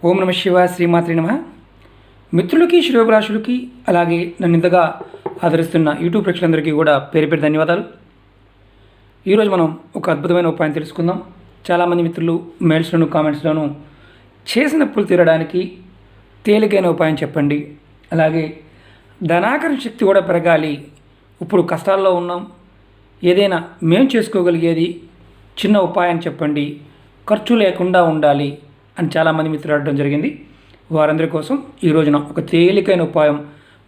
ఓం నమ శివాయ, శ్రీమాత్రి నమ. మిత్రులకి, శ్రేయోభిలాషులకి, అలాగే నన్ను ఇంతగా ఆదరిస్తున్న యూట్యూబ్ ప్రేక్షకులందరికీ కూడా పేరు పేరు ధన్యవాదాలు. ఈరోజు మనం ఒక అద్భుతమైన ఉపాయం తెలుసుకుందాం. చాలామంది మిత్రులు మెయిల్స్లోను కామెంట్స్లోను చేసిన అప్పులు తీరడానికి తేలికైన ఉపాయం చెప్పండి, అలాగే ధనాకరణ శక్తి కూడా పెరగాలి, ఇప్పుడు కష్టాల్లో ఉన్నాం, ఏదైనా మేము చేసుకోగలిగేది చిన్న ఉపాయం చెప్పండి, ఖర్చు లేకుండా ఉండాలి అని చాలామంది మిత్రులు అడగడం జరిగింది. వారందరి కోసం ఈ రోజున ఒక తేలికైన ఉపాయం,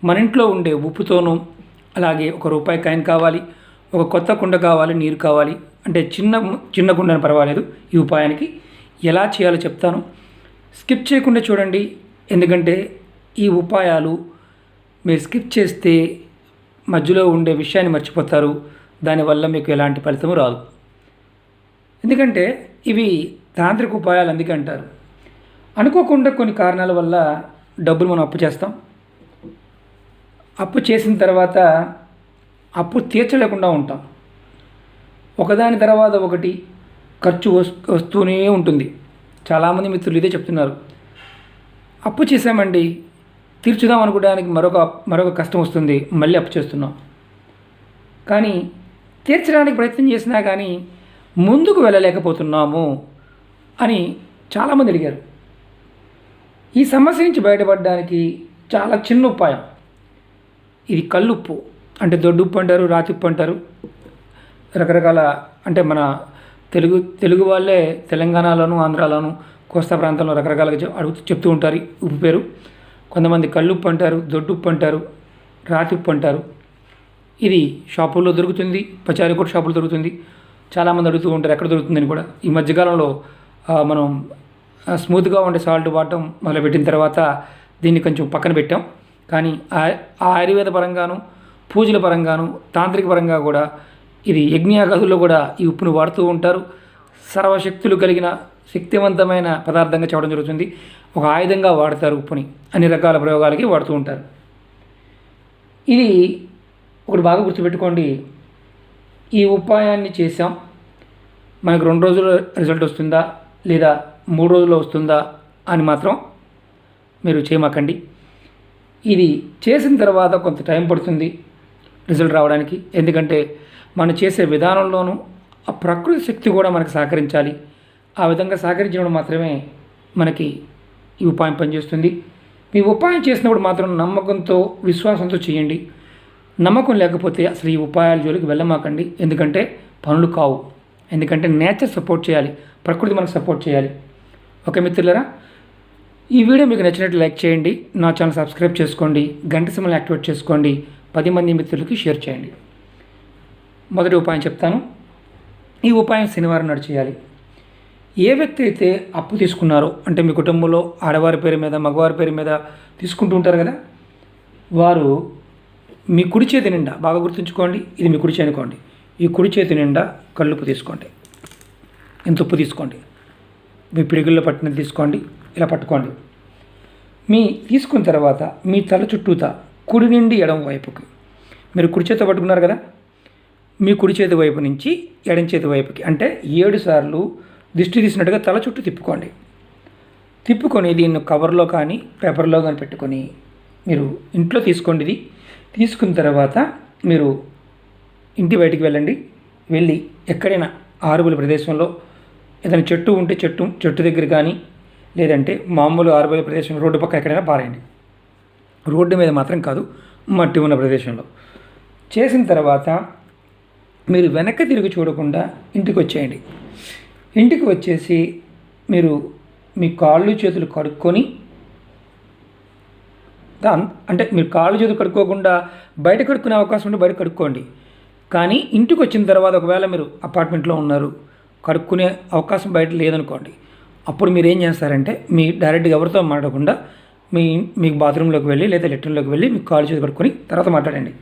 మన ఇంట్లో ఉండే ఉప్పుతోనూ, అలాగే ₹1 కాయిన్ కావాలి, ఒక కొత్త కుండ కావాలి, నీరు కావాలి, అంటే చిన్న కుండని పర్వాలేదు. ఈ ఉపాయానికి ఎలా చేయాలో చెప్తాను, స్కిప్ చేయకుండా చూడండి. ఎందుకంటే ఈ ఉపాయాలు మీరు స్కిప్ చేస్తే మధ్యలో ఉండే విషయాన్ని మర్చిపోతారు, దానివల్ల మీకు ఎలాంటి ఫలితము రాదు. ఎందుకంటే ఇవి తాంత్రిక ఉపాయాలు, అందుకే అంటారు. అనుకోకుండా కొన్ని కారణాల వల్ల డబ్బులు మనం అప్పు చేస్తాం. అప్పు చేసిన తర్వాత అప్పు తీర్చలేకుండా ఉంటాం. ఒకదాని తర్వాత ఒకటి ఖర్చు వస్తూనే ఉంటుంది. చాలామంది మిత్రులు ఇదే చెప్తున్నారు, అప్పు చేసామండి, తీర్చుదాం అనుకోవడానికి మరొక కష్టం వస్తుంది, మళ్ళీ అప్పు చేస్తున్నాం. కానీ తీర్చడానికి ప్రయత్నం చేసినా కానీ ముందుకు వెళ్ళలేకపోతున్నాము అని చాలామంది అడిగారు. ఈ సమస్య నుంచి బయటపడడానికి చాలా చిన్న ఉపాయం. ఇది కల్లుప్పు, అంటే దొడ్డుప్పు అంటారు, రాతి ఉప్పు అంటారు, రకరకాల, అంటే మన తెలుగు వాళ్ళే తెలంగాణలోను, ఆంధ్రాలోను, కోస్తా ప్రాంతంలో రకరకాలుగా చెప్తూ ఉంటారు ఉప్పు పేరు. కొంతమంది కల్లుప్పు అంటారు, దొడ్డుప్పు అంటారు, రాతి ఉప్పు అంటారు. ఇది షాపుల్లో దొరుకుతుంది, పచారీ కొట్టు షాపుల్లో దొరుకుతుంది. చాలామంది అడుగుతూ ఉంటారు ఎక్కడ దొరుకుతుందని కూడా. ఈ మధ్యకాలంలో మనం స్మూత్గా ఉండే సాల్ట్ వాడటం మొదలుపెట్టిన తర్వాత దీన్ని కొంచెం పక్కన పెట్టాం. కానీ ఆయుర్వేద పరంగాను, పూజల పరంగాను, తాంత్రిక పరంగా కూడా ఇది యజ్ఞయాగాదుల్లో కూడా ఈ ఉప్పును వాడుతూ ఉంటారు. సర్వశక్తులు కలిగిన శక్తివంతమైన పదార్థంగా చెప్పడం జరుగుతుంది. ఒక ఆయుధంగా వాడతారు ఉప్పుని, అన్ని రకాల ప్రయోగాలకి వాడుతూ ఉంటారు. ఇది ఒకటి బాగా గుర్తుపెట్టుకోండి, ఈ ఉపాయాన్ని చేసాం, మనకు 2 రోజుల్లో రిజల్ట్ వస్తుందా లేదా 3 రోజుల్లో వస్తుందా అని మాత్రం మీరు చేయమాకండి. ఇది చేసిన తర్వాత కొంత టైం పడుతుంది రిజల్ట్ రావడానికి. ఎందుకంటే మనం చేసే విధానంలోనూ ఆ ప్రకృతి శక్తి కూడా మనకు సహకరించాలి. ఆ విధంగా సహకరించినప్పుడు మాత్రమే మనకి ఈ ఉపాయం పనిచేస్తుంది. మీ ఉపాయం చేసినప్పుడు మాత్రం నమ్మకంతో, విశ్వాసంతో చేయండి. నమ్మకం లేకపోతే అసలు ఈ ఉపాయాల జోలికి వెళ్ళమాకండి. ఎందుకంటే పనులు కావు. ఎందుకంటే నేచర్ సపోర్ట్ చేయాలి, ప్రకృతి మనకు సపోర్ట్ చేయాలి. ఓకే మిత్రులారా, ఈ వీడియో మీకు నచ్చినట్లు లైక్ చేయండి, నా ఛానల్ సబ్స్క్రైబ్ చేసుకోండి, గంట సింబల్ యాక్టివేట్ చేసుకోండి, 10 మంది మిత్రులకి షేర్ చేయండి. మొదటి ఉపాయం చెప్తాను. ఈ ఉపాయం శనివారం నాడు చేయాలి. ఏ వ్యక్తి అయితే అప్పు తీసుకున్నారో, అంటే మీ కుటుంబంలో ఆడవారి పేరు మీద, మగవారి పేరు మీద తీసుకుంటూ ఉంటారు కదా, వారు మీ కుడి చేతి నిండా, బాగా గుర్తుంచుకోండి, ఇది మీ కుడి చేతి అనుకోండి, ఈ కుడి చేతి నిండా కల్లుప్పు తీసుకోండి. ఇంత ఉప్పు తీసుకోండి, మీ పిడిగుల్లో పట్టినది తీసుకోండి, ఇలా పట్టుకోండి. తీసుకున్న తర్వాత మీ తల చుట్టూతా కుడి నుండి ఎడమ వైపుకి, మీరు కుడి చేతి పట్టుకున్నారు కదా, మీ కుడి చేతి వైపు నుంచి ఎడమ చేతి వైపుకి, అంటే 7 సార్లు దిష్టి తీసినట్టుగా తల చుట్టూ తిప్పుకొని దీన్ని కవర్లో కానీ పేపర్లో కానీ పెట్టుకొని మీరు ఇంట్లో తీసుకోండి. ఇది తీసుకున్న తర్వాత మీరు ఇంటి బయటికి వెళ్ళండి. వెళ్ళి ఎక్కడైనా ఆరుబయలు ప్రదేశంలో ఏదైనా చెట్టు ఉంటే చెట్టు దగ్గర కానీ, లేదంటే మామూలు ఆరుబయలు ప్రదేశం రోడ్డు పక్క ఎక్కడైనా పారేయండి. రోడ్డు మీద మాత్రం కాదు, మట్టి ఉన్న ప్రదేశంలో. చేసిన తర్వాత మీరు వెనక్కి తిరిగి చూడకుండా ఇంటికి వచ్చేయండి. ఇంటికి వచ్చేసి మీరు మీ కాళ్ళు చేతులు కడుక్కొని, అంటే మీరు కాళ్ళు చేతులు కడుక్కోకుండా బయట కడుక్కునే అవకాశం ఉంటే బయట కడుక్కోండి. కానీ ఇంటికి వచ్చిన తర్వాత ఒకవేళ మీరు అపార్ట్మెంట్లో ఉన్నారు, కడుక్కునే అవకాశం బయట లేదనుకోండి, అప్పుడు మీరు ఏం చేస్తారంటే మీ డైరెక్ట్గా ఎవరితో మాట్లాడకుండా మీకు బాత్రూంలోకి వెళ్ళి లేదా లెట్రిన్లోకి వెళ్ళి మీ కాళ్ళు చేతులు కడుక్కొని తర్వాత మాట్లాడండి.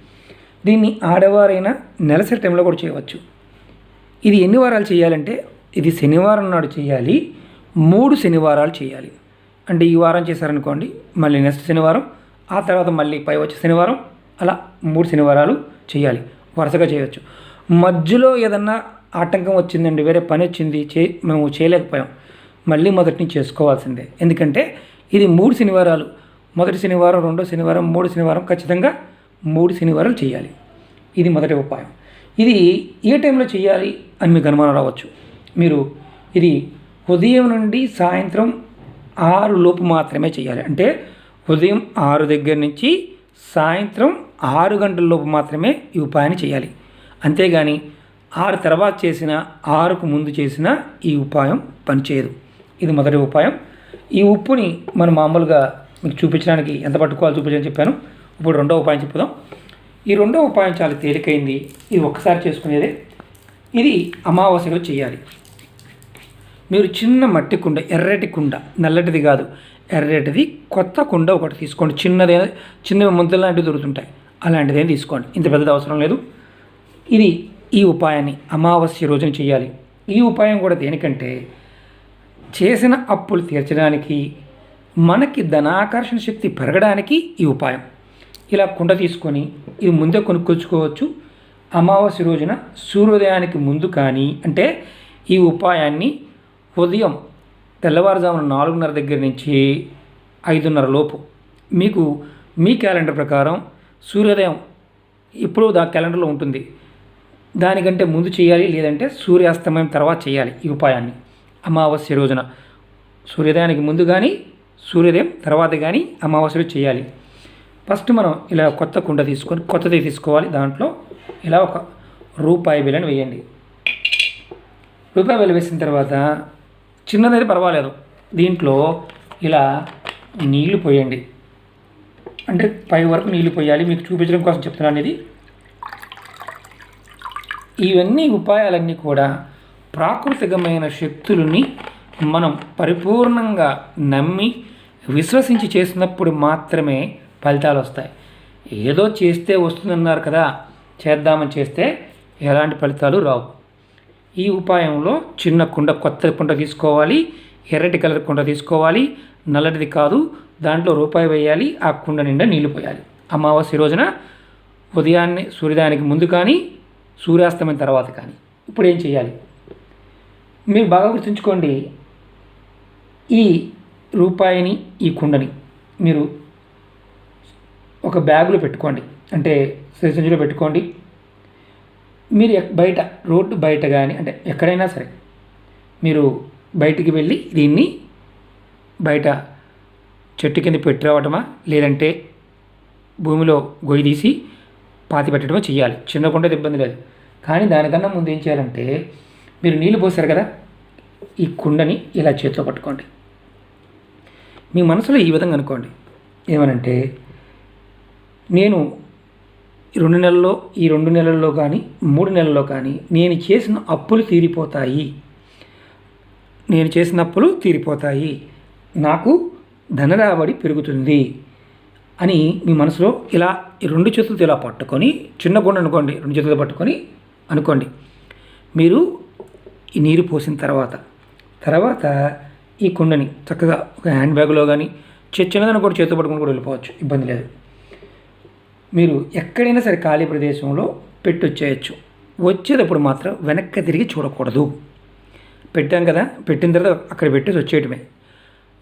దీన్ని ఆడవారైనా నెలసరి టైంలో కూడా చేయవచ్చు. ఇది ఎన్ని వారాలు చేయాలంటే, ఇది శనివారం నాడు చేయాలి, 3 శనివారాలు చేయాలి. అంటే ఈ వారం చేశారనుకోండి, మళ్ళీ నెక్స్ట్ శనివారం, ఆ తర్వాత మళ్ళీ పై వచ్చే శనివారం, అలా 3 శనివారాలు చేయాలి. వరుసగా చేయవచ్చు. మధ్యలో ఏదన్నా ఆటంకం వచ్చిందండి, వేరే పని వచ్చింది, మేము చేయలేకపోయాం, మళ్ళీ మొదటి నుంచి చేసుకోవాల్సిందే. ఎందుకంటే ఇది 3 శనివారాలు, మొదటి శనివారం, రెండో శనివారం, 3 శనివారం, ఖచ్చితంగా 3 శనివారాలు చేయాలి. ఇది మొదటి ఉపాయం. ఇది ఏ టైంలో చేయాలి అని మీకు అనుమానం రావచ్చు. మీరు ఇది ఉదయం నుండి సాయంత్రం 6 లోపు మాత్రమే చేయాలి. అంటే ఉదయం 6 దగ్గర నుంచి సాయంత్రం 6 గంటల లోపు మాత్రమే ఈ ఉపాయాన్ని చేయాలి. అంతేగాని 6 తర్వాత చేసిన, 6కు ముందు చేసిన ఈ ఉపాయం పనిచేయదు. ఇది మొదటి ఉపాయం. ఈ ఉప్పుని మనం మామూలుగా మీకు చూపించడానికి ఎంత పట్టుకోవాలో చూపించని చెప్పాను. ఇప్పుడు రెండో ఉపాయం చెప్పుదాం. ఈ రెండో ఉపాయం చాలా తేలికైంది. ఇది ఒక్కసారి చేసుకునేదే. ఇది అమావాస్యలో చేయాలి. మీరు చిన్న మట్టి కుండ, ఎర్రటి కుండ, నల్లటిది కాదు, ఎర్రటిది కొత్త కుండ ఒకటి తీసుకోండి. చిన్న ముద్దలు లాంటివి దొరుకుతుంటాయి, అలాంటిదేం తీసుకోండి. ఇంత పెద్దది అవసరం లేదు. ఇది ఈ ఉపాయాన్ని అమావాస్య రోజున చేయాలి. ఈ ఉపాయం కూడా దేనికంటే చేసిన అప్పులు తీర్చడానికి, మనకి ధనాకర్షణ శక్తి పెరగడానికి ఈ ఉపాయం. ఇలా కుండ తీసుకొని ఇది ముందే కొనుక్కొచ్చుకోవచ్చు. అమావాస్య రోజున సూర్యోదయానికి ముందు కానీ, అంటే ఈ ఉపాయాన్ని ఉదయం తెల్లవారుజామున 4:30 దగ్గర నుంచి 5:30 లోపు మీకు మీ క్యాలెండర్ ప్రకారం సూర్యోదయం ఇప్పుడు క్యాలెండర్లో ఉంటుంది, దానికంటే ముందు చేయాలి, లేదంటే సూర్యాస్తమయం తర్వాత చేయాలి. ఈ ఉపాయాన్ని అమావాస్య రోజున సూర్యోదయానికి ముందు కానీ సూర్యోదయం తర్వాత కానీ అమావాస్యలో చేయాలి. ఫస్ట్ మనం ఇలా కొత్త కుండ తీసుకొని కొత్తది తీసుకోవాలి. దాంట్లో ఇలా ఒక రూపాయి బిళ్ళని వేయండి. రూపాయి బిళ్ళ వేసిన తర్వాత చిన్నదైతే పర్వాలేదు, దీంట్లో ఇలా నీళ్లు పోయండి. అంటే పై వరకు నీళ్లు పోయాలి. మీకు చూపించడం కోసం చెప్తున్నాను. ఇది ఇవన్నీ ఉపాయాలన్నీ కూడా ప్రాకృతికమైన శక్తులని మనం పరిపూర్ణంగా నమ్మి విశ్వసించి చేసినప్పుడు మాత్రమే ఫలితాలు వస్తాయి. ఏదో చేస్తే వస్తుందన్నారు కదా, చేద్దామని చేస్తే ఎలాంటి ఫలితాలు రావు. ఈ ఉపాయంలో చిన్న కుండ, కొత్త కుండ తీసుకోవాలి, ఎర్రటి కలర్ కుండ తీసుకోవాలి, నల్లటిది కాదు. దాంట్లో రూపాయి వేయాలి, ఆ కుండ నిండా నీళ్లు పోయాలి. అమావాస్య రోజున ఉదయాన్నే సూర్యోదయానికి ముందు కానీ సూర్యాస్తమయం తర్వాత కానీ. ఇప్పుడు ఏం చేయాలి మీరు బాగా గుర్తుంచుకోండి. ఈ రూపాయిని, ఈ కుండని మీరు ఒక బ్యాగులో పెట్టుకోండి, అంటే సంచిలో పెట్టుకోండి. మీరు బయట రోడ్డు బయట కానీ, అంటే ఎక్కడైనా సరే మీరు బయటికి వెళ్ళి దీన్ని బయట చెట్టు కింద పెట్టి రావటమా, లేదంటే భూమిలో గొయ్యి తీసి పాతి పెట్టడమో చేయాలి. చిన్న కుండ ఇబ్బంది లేదు. కానీ దానికన్నా ముందు ఏం చేయాలంటే, మీరు నీళ్ళు పోసారు కదా, ఈ కుండని ఇలా చేతిలో పట్టుకోండి. మీ మనసులో ఈ విధంగా అనుకోండి, ఏమనంటే నేను ఈ 2 నెలల్లో కానీ 3 నెలల్లో కానీ నేను చేసిన అప్పులు తీరిపోతాయి, నాకు ధన రాబడి పెరుగుతుంది అని మీ మనసులో ఇలా ఈ 2 చేతులతో ఇలా పట్టుకొని, చిన్న గుండ అనుకోండి, 2 చేతులతో పట్టుకొని అనుకోండి. మీరు ఈ నీరు పోసిన తర్వాత ఈ కుండని చక్కగా ఒక హ్యాండ్ బ్యాగ్లో కానీ, చిన్నదన్న కూడా చేతితో పట్టుకొని కూడా వెళ్ళిపోవచ్చు, ఇబ్బంది లేదు. మీరు ఎక్కడైనా సరే ఖాళీ ప్రదేశంలో పెట్టి వచ్చేయచ్చు. వచ్చేటప్పుడు మాత్రం వెనక్కి తిరిగి చూడకూడదు. పెట్టాం కదా, పెట్టిన తర్వాత అక్కడ పెట్టేసి వచ్చేయటమే.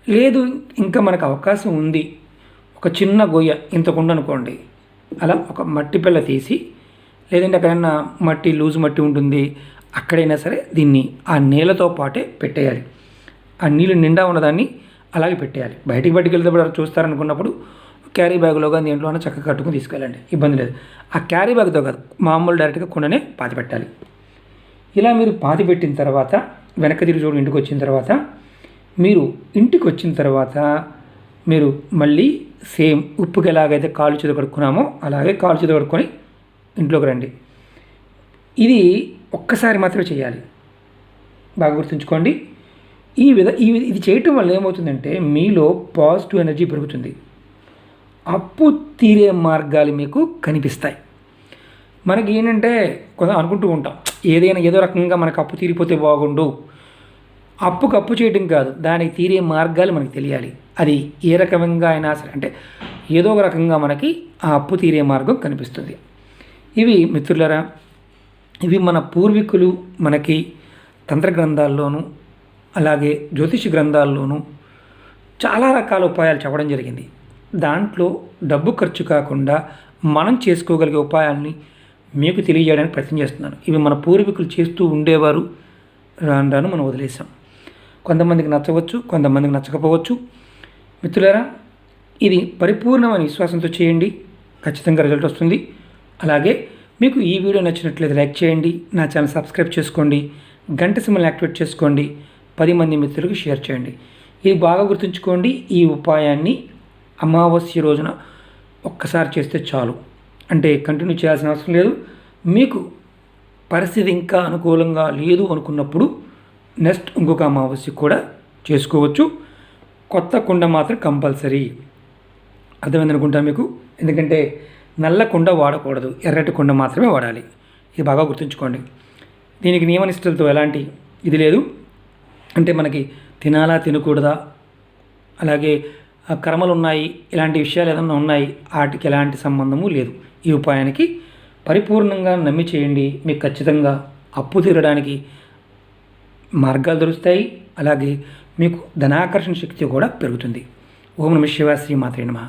లేదు ఇంకా మనకు అవకాశం ఉంది, ఒక చిన్న గొయ్య ఇంత కుండ అనుకోండి, అలా ఒక మట్టి పిల్ల తీసి, లేదంటే అక్కడైనా మట్టి లూజు మట్టి ఉంటుంది, అక్కడైనా సరే దీన్ని ఆ నీళ్ళతో పాటే పెట్టేయాలి. ఆ నీళ్ళు నిండా ఉన్నదాన్ని అలాగే పెట్టేయాలి. బయటికి వెళ్తే చూస్తారనుకున్నప్పుడు క్యారీ బ్యాగ్లో కానీ దేంట్లో చక్కగా కట్టుకుని తీసుకెళ్ళండి, ఇబ్బంది లేదు. ఆ క్యారీ బ్యాగ్తో కాదు, మామూలు డైరెక్ట్గా కుండనే పాతి పెట్టాలి. ఇలా మీరు పాతి పెట్టిన తర్వాత వెనక్కి తిరిగి చూడు, ఇంటికి వచ్చిన తర్వాత మీరు మళ్ళీ సేమ్ ఉప్పుకి ఎలాగైతే కాళ్ళు చేతులు కడుక్కున్నామో అలాగే కాళ్ళు చేతులు కడుక్కొని ఇంట్లోకి రండి. ఇది ఒక్కసారి మాత్రమే చేయాలి, బాగా గుర్తుంచుకోండి. ఇది చేయటం వల్ల ఏమవుతుందంటే మీలో పాజిటివ్ ఎనర్జీ పెరుగుతుంది, అప్పు తీరే మార్గాలు మీకు కనిపిస్తాయి. మనకి ఏంటంటే కొంత అనుకుంటూ ఉంటాం, ఏదో రకంగా మనకు అప్పు తీరిపోతే బాగుండు. అప్పు చేయటం కాదు, దానికి తీరే మార్గాలు మనకు తెలియాలి. అది ఏ రకంగా అయినా సరే, అంటే ఏదో ఒక రకంగా మనకి ఆ అప్పు తీరే మార్గం కనిపిస్తుంది. ఇవి మిత్రులారా, ఇవి మన పూర్వీకులు మనకి తంత్ర గ్రంథాల్లోనూ అలాగే జ్యోతిష గ్రంథాల్లోనూ చాలా రకాల ఉపాయాలు చెప్పడం జరిగింది. దాంట్లో డబ్బు ఖర్చు కాకుండా మనం చేసుకోగలిగే ఉపాయాల్ని మీకు తెలియజేయడానికి ప్రయత్నం చేస్తున్నాను. ఇవి మన పూర్వీకులు చేస్తూ ఉండేవారు, రాను రాను మనం వదిలేసాం. కొంతమందికి నచ్చవచ్చు, కొంతమందికి నచ్చకపోవచ్చు. మిత్రులారా, ఇది పరిపూర్ణమైన విశ్వాసంతో చేయండి, ఖచ్చితంగా రిజల్ట్ వస్తుంది. అలాగే మీకు ఈ వీడియో నచ్చినట్లయితే లైక్ చేయండి, నా ఛానల్ సబ్స్క్రైబ్ చేసుకోండి, గంట సింబల్ని యాక్టివేట్ చేసుకోండి, 10 మంది మిత్రులకు షేర్ చేయండి. ఇది బాగా గుర్తుంచుకోండి. ఈ ఉపాయాన్ని అమావాస్య రోజున ఒక్కసారి చేస్తే చాలు, అంటే కంటిన్యూ చేయాల్సిన అవసరం లేదు. మీకు పరిస్థితి ఇంకా అనుకూలంగా లేదు అనుకున్నప్పుడు నెక్స్ట్ ఇంకొక అమావాస్య కూడా చేసుకోవచ్చు. కొత్త కుండ మాత్రం కంపల్సరీ. అర్థమైంది అనుకుంటా మీకు. ఎందుకంటే నల్ల కుండ వాడకూడదు, ఎర్రటి కుండ మాత్రమే వాడాలి. ఇది బాగా గుర్తుంచుకోండి. దీనికి నియమనిష్టలతో ఎలాంటి ఇది లేదు. అంటే మనకి తినాలా తినకూడదా, అలాగే కర్మలు ఉన్నాయి, ఇలాంటి విషయాలు ఏదైనా ఉన్నాయి, వాటికి ఎలాంటి సంబంధము లేదు. ఈ ఉపాయానికి పరిపూర్ణంగా నమ్మి చేయండి. మీకు ఖచ్చితంగా అప్పు తీరడానికి మార్గాలు దొరుకుతాయి. అలాగే మీకు ధనాకర్షణ శక్తి కూడా పెరుగుతుంది. ఓం నమః శివాయ. శ్రీమాత్రే నమః.